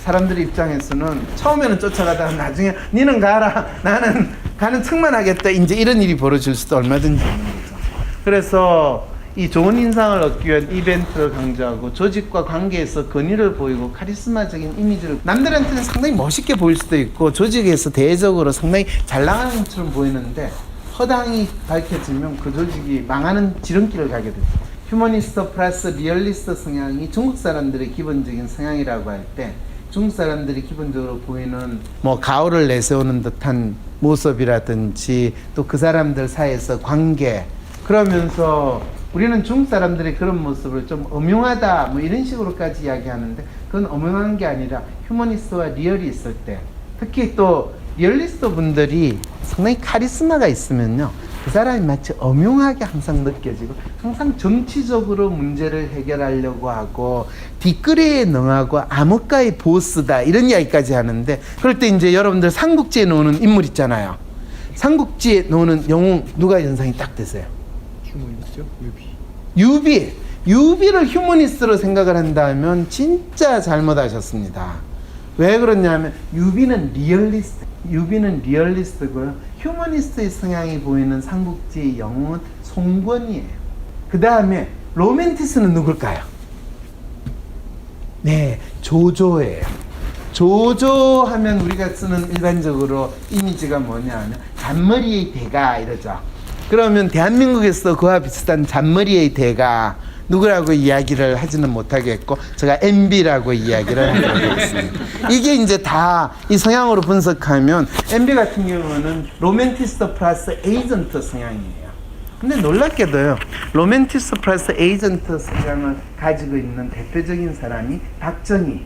사람들 입장에서는 처음에는 쫓아가다가 나중에 니는 가라! 나는 가는 척만 하겠다! 이제 이런 일이 벌어질 수도 얼마든지 있는 거죠. 그래서 이 좋은 인상을 얻기 위한 이벤트를 강조하고 조직과 관계에서 권위를 보이고 카리스마적인 이미지를 남들한테는 상당히 멋있게 보일 수도 있고 조직에서 대외적으로 상당히 잘 나가는 것처럼 보이는데 허당이 밝혀지면 그 조직이 망하는 지름길을 가게 됩니다. 휴머니스트 플러스 리얼리스트 성향이 중국 사람들의 기본적인 성향이라고 할 때 중국 사람들이 기본적으로 보이는 뭐 가오를 내세우는 듯한 모습이라든지 또 그 사람들 사이에서 관계, 그러면서 우리는 중국 사람들의 그런 모습을 좀 엄용하다 뭐 이런 식으로까지 이야기하는데 그건 엄용한 게 아니라 휴머니스트와 리얼이 있을 때, 특히 또 리얼리스트 분들이 상당히 카리스마가 있으면요 그 사람이 마치 엄용하게 항상 느껴지고 항상 정치적으로 문제를 해결하려고 하고 뒷거래에 능하고 암흑가의 보스다 이런 이야기까지 하는데, 그럴 때 이제 여러분들 삼국지에 나오는 인물 있잖아요. 삼국지에 나오는 영웅 누가 연상이 딱 되세요? 휴머니스트요? 유비. 유비를 휴머니스트로 생각을 한다면 진짜 잘못하셨습니다. 왜 그러냐면 유비는 리얼리스트고요. 휴머니스트의 성향이 보이는 삼국지의 영웅은 송권이에요. 그 다음에 로맨티스트는 누굴까요? 네, 조조예요. 조조 하면 우리가 쓰는 일반적으로 이미지가 뭐냐면 잔머리의 대가 이러죠. 그러면 대한민국에서 그와 비슷한 잔머리의 대가 누구라고 이야기를 하지는 못하겠고 제가 MB라고 이야기를 하도록 하겠습니다. 이게 이제 다 이 성향으로 분석하면 MB 같은 경우는 로맨티스트 플러스 에이전트 성향이에요. 근데 놀랍게도요, 로맨티스트 플러스 에이전트 성향을 가지고 있는 대표적인 사람이 박정희,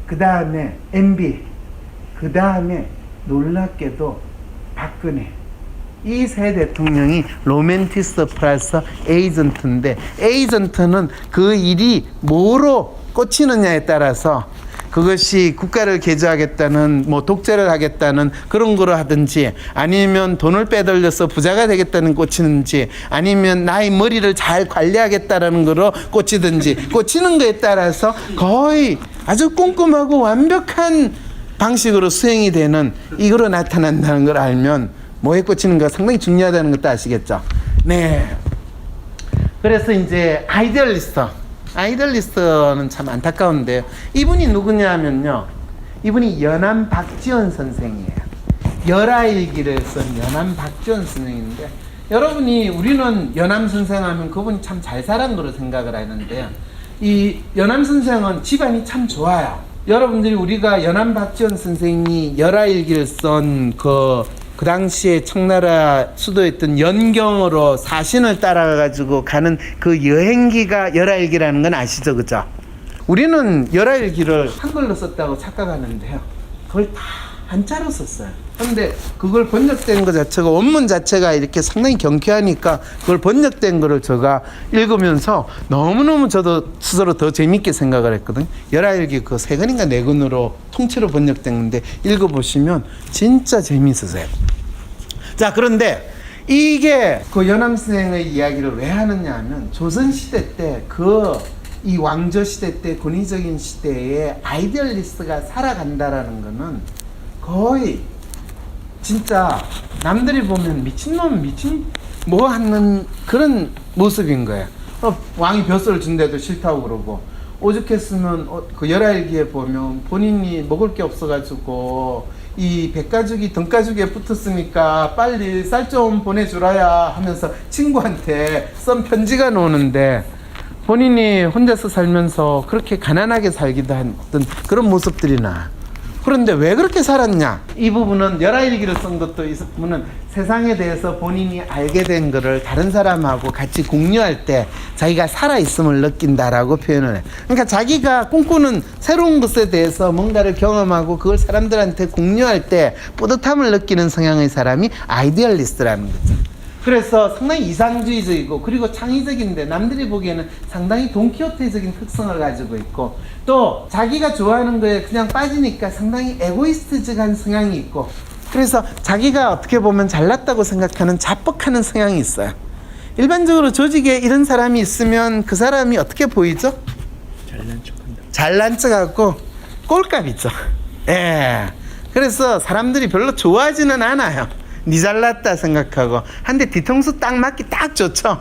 그 다음에 MB, 그 다음에 놀랍게도 박근혜. 이 세 대통령이 로맨티스트 플러스 에이전트인데, 에이전트는 그 일이 뭐로 꽂히느냐에 따라서 그것이 국가를 개조하겠다는 뭐 독재를 하겠다는 그런 거로 하든지, 아니면 돈을 빼돌려서 부자가 되겠다는 꽂히는지, 아니면 나의 머리를 잘 관리하겠다는 거로 꽂히든지, 꽂히는 거에 따라서 거의 아주 꼼꼼하고 완벽한 방식으로 수행이 되는 이거로 나타난다는 걸 알면 뭐에 꽂히는가 상당히 중요하다는 것도 아시겠죠? 네. 그래서 이제 아이디얼리스트는 참 안타까운데요. 이분이 누구냐면요, 이분이 연암 박지원 선생이에요. 열아일기를 쓴 연암 박지원 선생인데, 여러분이 우리는 연암 선생하면 그분이 참 잘 살은 거로 생각을 하는데요. 이 연암 선생은 집안이 참 좋아요. 여러분들이 우리가 연암 박지원 선생이 열아일기를 쓴 그 당시에 청나라 수도였던 연경으로 사신을 따라가지고 가는 그 여행기가 열아일기라는 건 아시죠? 그죠? 우리는 열아일기를 한글로 썼다고 착각하는데요. 그걸 다 한자로 썼어요. 그런데 그걸 번역된 것 자체가, 원문 자체가 이렇게 상당히 경쾌하니까 그걸 번역된 거를 제가 읽으면서 너무너무 저도 스스로 더 재밌게 생각을 했거든요. 열아일기 그 3권인가 4권으로 통째로 번역된 건데 읽어보시면 진짜 재밌으세요. 자, 그런데 이게 그 연암 선생의 이야기를 왜 하느냐 하면, 조선시대 때 이 왕조시대 때, 권위적인 시대에 아이디얼리스트가 살아간다라는 거는 거의 진짜 남들이 보면 미친놈, 뭐 하는 그런 모습인 거예요. 왕이 벼슬을 준대도 싫다고 그러고, 오죽했으면 그 열아일기에 보면 본인이 먹을 게 없어가지고 이 백가죽이 등가죽에 붙었으니까 빨리 쌀 좀 보내주라야 하면서 친구한테 쓴 편지가 나오는데, 본인이 혼자서 살면서 그렇게 가난하게 살기도 했던 그런 모습들이 나. 그런데 왜 그렇게 살았냐? 이 부분은 열아일기를 쓴 것도 이 부분은 세상에 대해서 본인이 알게 된 거를 다른 사람하고 같이 공유할 때 자기가 살아있음을 느낀다라고 표현을 해. 그러니까 자기가 꿈꾸는 새로운 것에 대해서 뭔가를 경험하고 그걸 사람들한테 공유할 때 뿌듯함을 느끼는 성향의 사람이 아이디얼리스트라는 거죠. 그래서 상당히 이상주의적이고, 그리고 창의적인데 남들이 보기에는 상당히 돈키호테적인 특성을 가지고 있고, 또 자기가 좋아하는 거에 그냥 빠지니까 상당히 에고이스트적인 성향이 있고, 그래서 자기가 어떻게 보면 잘났다고 생각하는 자뻑하는 성향이 있어요. 일반적으로 조직에 이런 사람이 있으면 그 사람이 어떻게 보이죠? 잘난 척한다. 잘난 척하고 꼴값이죠. 예. 그래서 사람들이 별로 좋아하지는 않아요. 니 잘났다 생각하고. 한데 뒤통수 딱 맞기 딱 좋죠.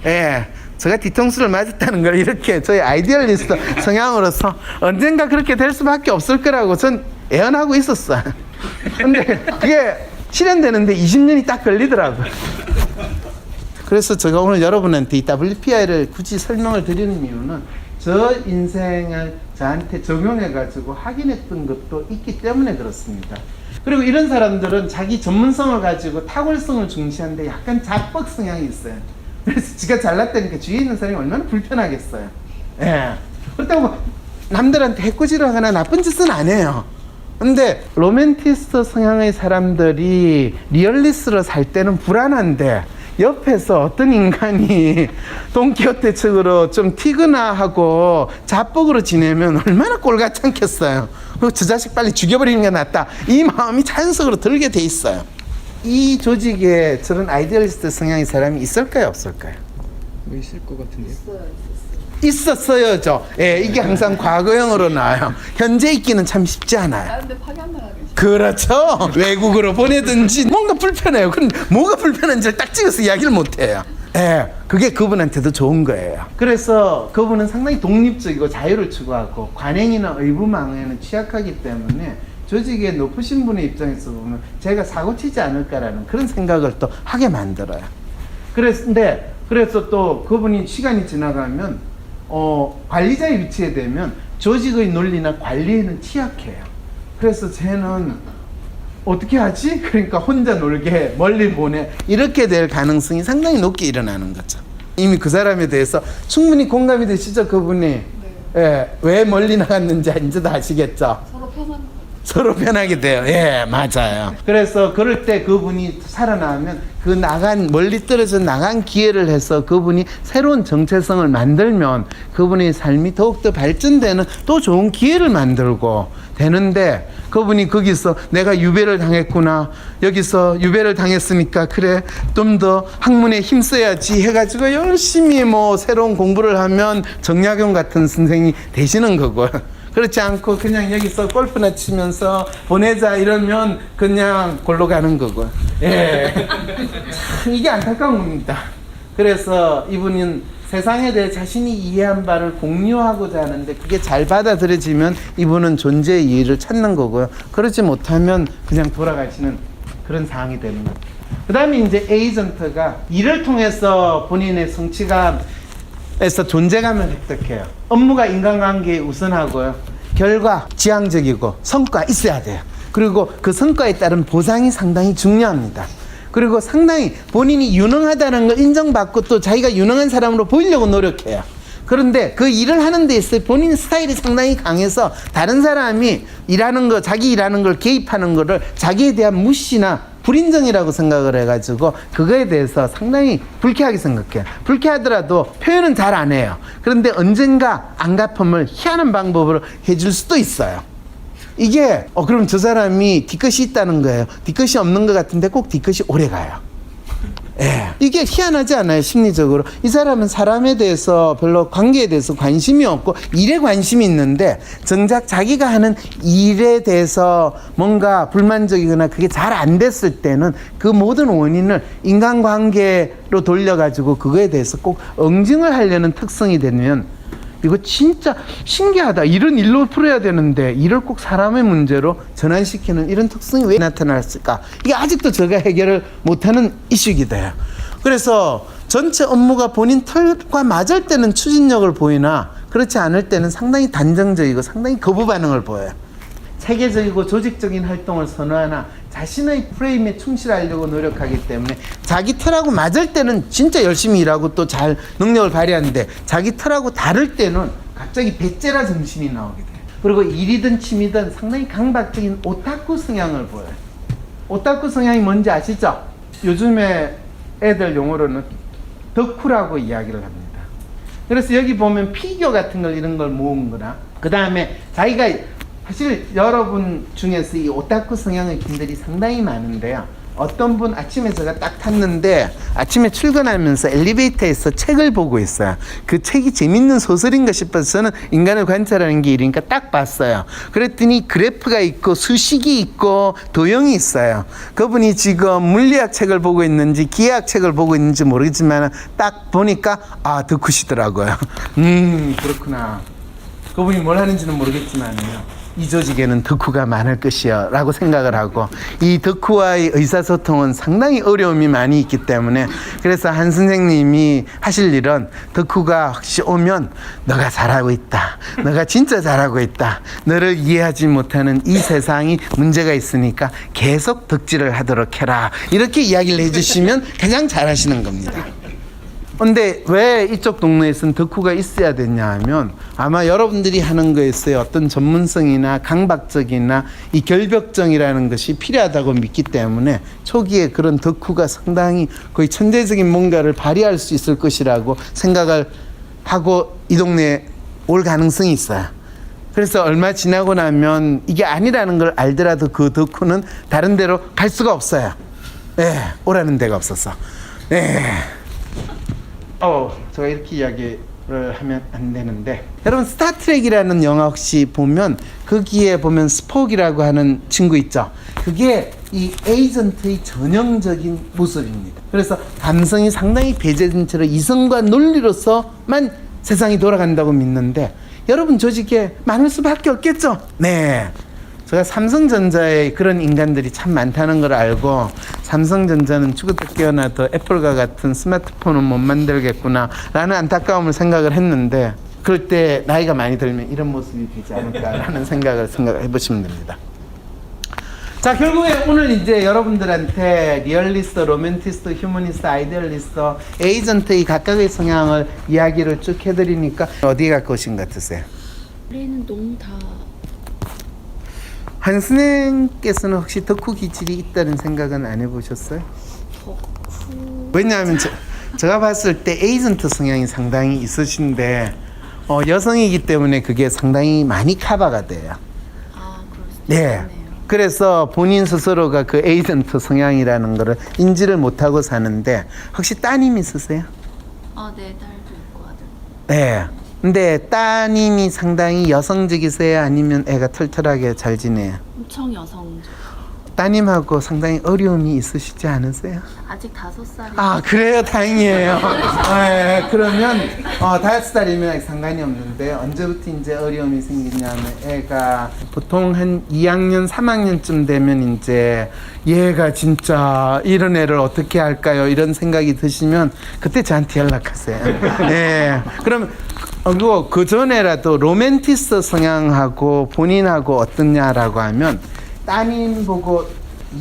예. 제가 뒤통수를 맞았다는 걸 이렇게 저희 아이디얼리스트 성향으로서 언젠가 그렇게 될 수밖에 없을 거라고 전 예언하고 있었어요. 근데 그게 실현되는데 20년이 딱 걸리더라고요. 그래서 제가 오늘 여러분한테 이 WPI를 굳이 설명을 드리는 이유는 저 인생을 저한테 적용해가지고 확인했던 것도 있기 때문에 그렇습니다. 그리고 이런 사람들은 자기 전문성을 가지고 탁월성을 중시하는데 약간 자뻑 성향이 있어요. 그래서 지가 잘났다니까 주위에 있는 사람이 얼마나 불편하겠어요. 예. 그렇다고 남들한테 해코지를 하거나 나쁜 짓은 안 해요. 근데 로맨티스트 성향의 사람들이 리얼리스트로 살 때는 불안한데, 옆에서 어떤 인간이 돈키호테식으로 좀 티그나하고 자뻑으로 지내면 얼마나 꼴같지 않겠어요. 저 자식 빨리 죽여버리는 게 낫다, 이 마음이 자연적으로 들게 돼 있어요. 이 조직에 저런 아이디얼리스트 성향의 사람이 있을까요, 없을까요? 뭐 있을 것 같은데요? 있었어요죠. 예, 이게 항상 과거형으로 나와요. 현재 있기는 참 쉽지 않아요. 근데 파견 나가겠죠. 그렇죠. 외국으로 보내든지 뭔가 불편해요. 그럼 뭐가 불편한지를 딱 찍어서 이야기를 못해요. 예, 그게 그분한테도 좋은 거예요. 그래서 그분은 상당히 독립적이고 자유를 추구하고 관행이나 의무망에는 취약하기 때문에 조직에 높으신 분의 입장에서 보면 제가 사고치지 않을까라는 그런 생각을 또 하게 만들어요. 그래서 또 그분이 시간이 지나가면 관리자의 위치에 되면 조직의 논리나 관리에는 취약해요. 그래서 쟤는 어떻게 하지? 그러니까 혼자 놀게, 멀리 보내, 이렇게 될 가능성이 상당히 높게 일어나는 거죠. 이미 그 사람에 대해서 충분히 공감이 되시죠, 그분이? 네. 예, 왜 멀리 나갔는지 이제도 아시겠죠? 서로 편한 거. 서로 편하게 돼요. 예, 맞아요. 그래서 그럴 때 그분이 살아나면 그 멀리 떨어져 나간 기회를 해서 그분이 새로운 정체성을 만들면 그분의 삶이 더욱더 발전되는 또 좋은 기회를 만들고 되는데, 그분이 거기서 내가 유배를 당했구나, 여기서 유배를 당했으니까 그래 좀 더 학문에 힘써야지 해가지고 열심히 뭐 새로운 공부를 하면 정약용 같은 선생이 되시는 거고요. 그렇지 않고 그냥 여기서 골프나 치면서 보내자 이러면 그냥 골로 가는 거고. 예. 참 이게 안타까운 겁니다. 그래서 이분은 세상에 대해 자신이 이해한 바를 공유하고자 하는데, 그게 잘 받아들여지면 이분은 존재의 이유를 찾는 거고요. 그렇지 못하면 그냥 돌아가시는 그런 상황이 되는 거죠. 그 다음에 이제 에이전트가 일을 통해서 본인의 성취감에서 존재감을 획득해요. 업무가 인간관계에 우선하고요. 결과 지향적이고 성과 있어야 돼요. 그리고 그 성과에 따른 보상이 상당히 중요합니다. 그리고 상당히 본인이 유능하다는 걸 인정받고 또 자기가 유능한 사람으로 보이려고 노력해요. 그런데 그 일을 하는 데 있어서 본인 스타일이 상당히 강해서 다른 사람이 일하는 거, 자기 일하는 걸 개입하는 거를 자기에 대한 무시나 불인정이라고 생각을 해가지고 그거에 대해서 상당히 불쾌하게 생각해요. 불쾌하더라도 표현은 잘 안 해요. 그런데 언젠가 안갚음을 희한한 방법으로 해줄 수도 있어요. 이게 그럼 저 사람이 뒤끝이 있다는 거예요. 뒤끝이 없는 것 같은데 꼭 뒤끝이 오래 가요. 예. 이게 희한하지 않아요? 심리적으로 이 사람은 사람에 대해서 별로 관계에 대해서 관심이 없고 일에 관심이 있는데 정작 자기가 하는 일에 대해서 뭔가 불만족이거나 그게 잘 안 됐을 때는 그 모든 원인을 인간관계로 돌려가지고 그거에 대해서 꼭 응징을 하려는 특성이 되면 이거 진짜 신기하다. 일은 일로 풀어야 되는데 일을 꼭 사람의 문제로 전환시키는 이런 특성이 왜 나타났을까? 이게 아직도 제가 해결을 못하는 이슈이기도 해요. 그래서 전체 업무가 본인 털과 맞을 때는 추진력을 보이나 그렇지 않을 때는 상당히 단정적이고 상당히 거부 반응을 보여요. 체계적이고 조직적인 활동을 선호하나 자신의 프레임에 충실하려고 노력하기 때문에 자기 틀하고 맞을 때는 진짜 열심히 일하고 또 잘 능력을 발휘하는데 자기 틀하고 다를 때는 갑자기 배째라 정신이 나오게 돼요. 그리고 일이든 취미든 상당히 강박적인 오타쿠 성향을 보여요. 오타쿠 성향이 뭔지 아시죠? 요즘에 애들 용어로는 덕후라고 이야기를 합니다. 그래서 여기 보면 피규어 같은 걸 이런 걸 모은 거나 그 다음에 자기가 사실 여러분 중에서 이 오타쿠 성향의 분들이 상당히 많은데요. 어떤 분 아침에 제가 딱 탔는데 아침에 출근하면서 엘리베이터에서 책을 보고 있어요. 그 책이 재밌는 소설인가 싶어서 저는 인간을 관찰하는 게 일이니까 딱 봤어요. 그랬더니 그래프가 있고 수식이 있고 도형이 있어요. 그분이 지금 물리학 책을 보고 있는지 기하학 책을 보고 있는지 모르겠지만 딱 보니까 덕후시더라고요. 그렇구나. 그분이 뭘 하는지는 모르겠지만요. 이 조직에는 덕후가 많을 것이요 라고 생각을 하고 이 덕후와의 의사소통은 상당히 어려움이 많이 있기 때문에 그래서 한 선생님이 하실 일은 덕후가 혹시 오면 너가 잘하고 있다. 너가 진짜 잘하고 있다. 너를 이해하지 못하는 이 세상이 문제가 있으니까 계속 덕질을 하도록 해라. 이렇게 이야기를 해주시면 가장 잘하시는 겁니다. 근데 왜 이쪽 동네에서는 덕후가 있어야 되냐 하면 아마 여러분들이 하는 거에서의 어떤 전문성이나 강박적이나 이 결벽증이라는 것이 필요하다고 믿기 때문에 초기에 그런 덕후가 상당히 거의 천재적인 뭔가를 발휘할 수 있을 것이라고 생각을 하고 이 동네에 올 가능성이 있어요. 그래서 얼마 지나고 나면 이게 아니라는 걸 알더라도 그 덕후는 다른 데로 갈 수가 없어요. 오라는 데가 없어서. 제가 이렇게 이야기를 하면 안 되는데 여러분 스타트랙이라는 영화 혹시 보면 거기에 보면 스포크라고 하는 친구 있죠. 그게 이 에이전트의 전형적인 모습입니다. 그래서 감성이 상당히 배제된 채로 이성과 논리로서만 세상이 돌아간다고 믿는데 여러분 조직에 많을 수밖에 없겠죠. 제가 삼성전자에 그런 인간들이 참 많다는 걸 알고 삼성전자는 죽었다 깨어나도 애플과 같은 스마트폰은 못 만들겠구나 라는 안타까움을 생각을 했는데 그럴 때 나이가 많이 들면 이런 모습이 되지 않을까라는 생각을 해보시면 됩니다. 자, 결국에 오늘 이제 여러분들한테 리얼리스트, 로맨티스트, 휴머니스트, 아이디얼리스트, 에이전트의 각각의 성향을 이야기를 쭉 해드리니까 어디에 가까우신 것 같으세요? 우리는 너무 다 한 선생님께서는 혹시 덕후 기질이 있다는 생각은 안 해보셨어요? 왜냐하면 제가 봤을 때 에이전트 성향이 상당히 있으신데 여성이기 때문에 그게 상당히 많이 커버가 돼요. 그럴 수도 있네요. 그래서 본인 스스로가 그 에이전트 성향이라는 거를 인지를 못하고 사는데 혹시 따님 있으세요? 네, 딸도 있고 아들. 근데 따님이 상당히 여성적이세요? 아니면 애가 털털하게 잘 지내요? 엄청 여성적. 따님하고 상당히 어려움이 있으시지 않으세요? 아직 5살이. 아, 그래요? 다행이에요. 네, 그러면 5살이면 상관이 없는데 언제부터 이제 어려움이 생기냐면 애가 보통 한 2학년, 3학년쯤 되면 이제 얘가 진짜 이런 애를 어떻게 할까요? 이런 생각이 드시면 그때 저한테 연락하세요. 네, 그럼 그리고 그 전에라도 로맨티스트 성향하고 본인하고 어떠냐라고 하면 따님 보고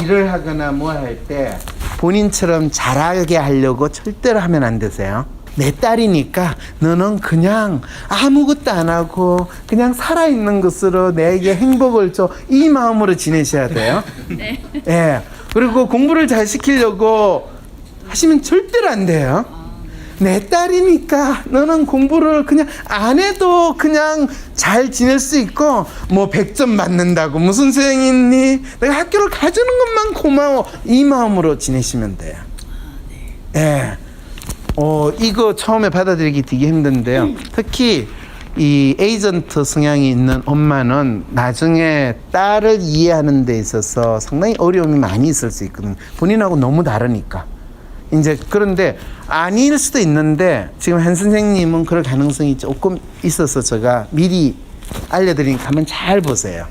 일을 하거나 뭐 할 때 본인처럼 잘하게 하려고 절대로 하면 안 되세요. 내 딸이니까 너는 그냥 아무것도 안 하고 그냥 살아있는 것으로 내게 행복을 줘. 이 마음으로 지내셔야 돼요. 네. 예. 그리고 공부를 잘 시키려고 하시면 절대로 안 돼요. 내 딸이니까 너는 공부를 그냥 안 해도 그냥 잘 지낼 수 있고 뭐 100점 받는다고 무슨 소용이 있니? 내가 학교를 가주는 것만 고마워. 이 마음으로 지내시면 돼요. 예. 이거 처음에 받아들이기 되게 힘든데요. 특히 이 에이전트 성향이 있는 엄마는 나중에 딸을 이해하는 데 있어서 상당히 어려움이 많이 있을 수 있거든요. 본인하고 너무 다르니까. 이제 그런데 아닐 수도 있는데 지금 한 선생님은 그럴 가능성이 조금 있어서 제가 미리 알려드리니까 한번 잘 보세요.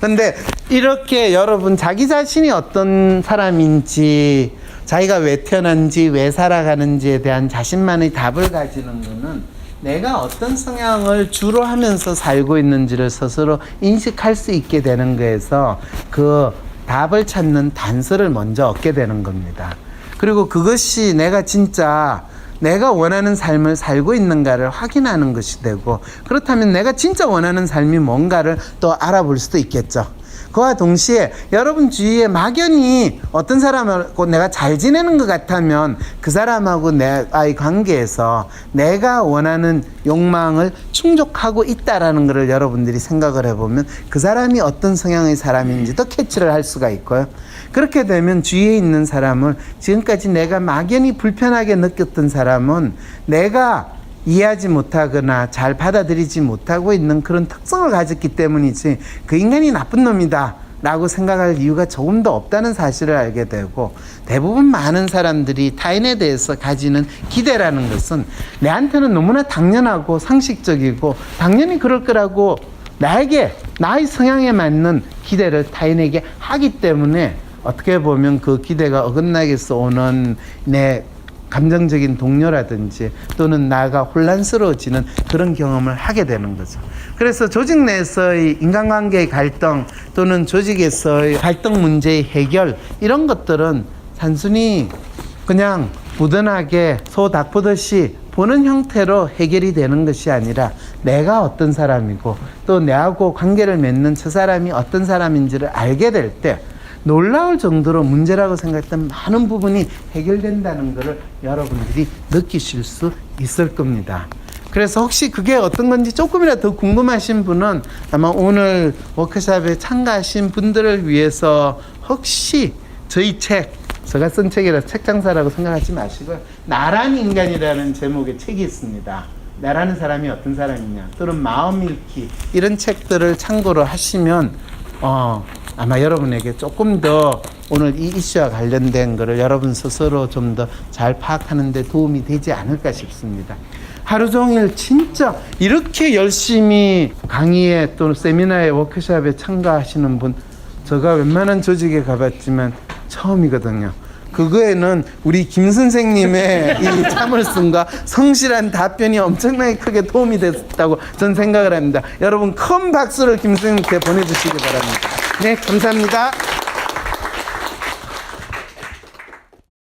근데 이렇게 여러분 자기 자신이 어떤 사람인지 자기가 왜 태어난지 왜 살아가는지에 대한 자신만의 답을 가지는 거는 내가 어떤 성향을 주로 하면서 살고 있는지를 스스로 인식할 수 있게 되는 거에서 그 답을 찾는 단서를 먼저 얻게 되는 겁니다. 그리고 그것이 내가 진짜 내가 원하는 삶을 살고 있는가를 확인하는 것이 되고, 그렇다면 내가 진짜 원하는 삶이 뭔가를 또 알아볼 수도 있겠죠. 그와 동시에 여러분 주위에 막연히 어떤 사람하고 내가 잘 지내는 것 같다면 그 사람하고 내와의 관계에서 내가 원하는 욕망을 충족하고 있다라는 것을 여러분들이 생각을 해보면 그 사람이 어떤 성향의 사람인지도 캐치를 할 수가 있고요. 그렇게 되면 주위에 있는 사람을 지금까지 내가 막연히 불편하게 느꼈던 사람은 내가 이해하지 못하거나 잘 받아들이지 못하고 있는 그런 특성을 가졌기 때문이지 그 인간이 나쁜 놈이다 라고 생각할 이유가 조금 더 없다는 사실을 알게 되고, 대부분 많은 사람들이 타인에 대해서 가지는 기대라는 것은 내한테는 너무나 당연하고 상식적이고 당연히 그럴 거라고 나의 성향에 맞는 기대를 타인에게 하기 때문에 어떻게 보면 그 기대가 어긋나게서 오는 내 감정적인 동요라든지 또는 나가 혼란스러워지는 그런 경험을 하게 되는 거죠. 그래서 조직 내에서의 인간관계의 갈등 또는 조직에서의 갈등 문제의 해결, 이런 것들은 단순히 그냥 무던하게 소 닭 보듯이 보는 형태로 해결이 되는 것이 아니라 내가 어떤 사람이고 또 내하고 관계를 맺는 저 사람이 어떤 사람인지를 알게 될 때 놀라울 정도로 문제라고 생각했던 많은 부분이 해결된다는 것을 여러분들이 느끼실 수 있을 겁니다. 그래서 혹시 그게 어떤 건지 조금이라도 더 궁금하신 분은 아마 오늘 워크숍에 참가하신 분들을 위해서 혹시 저희 책, 제가 쓴 책이라 책장사라고 생각하지 마시고요. 나란 인간이라는 제목의 책이 있습니다. 나라는 사람이 어떤 사람이냐 또는 마음 읽기, 이런 책들을 참고로 하시면 아마 여러분에게 조금 더 오늘 이 이슈와 관련된 거를 여러분 스스로 좀 더 잘 파악하는 데 도움이 되지 않을까 싶습니다. 하루 종일 진짜 이렇게 열심히 강의에 또 세미나에 워크숍에 참가하시는 분, 제가 웬만한 조직에 가봤지만 처음이거든요. 그거에는 우리 김 선생님의 이 참을성과 성실한 답변이 엄청나게 크게 도움이 됐다고 전 생각을 합니다. 여러분 큰 박수를 김 선생님께 보내주시기 바랍니다. 네, 감사합니다.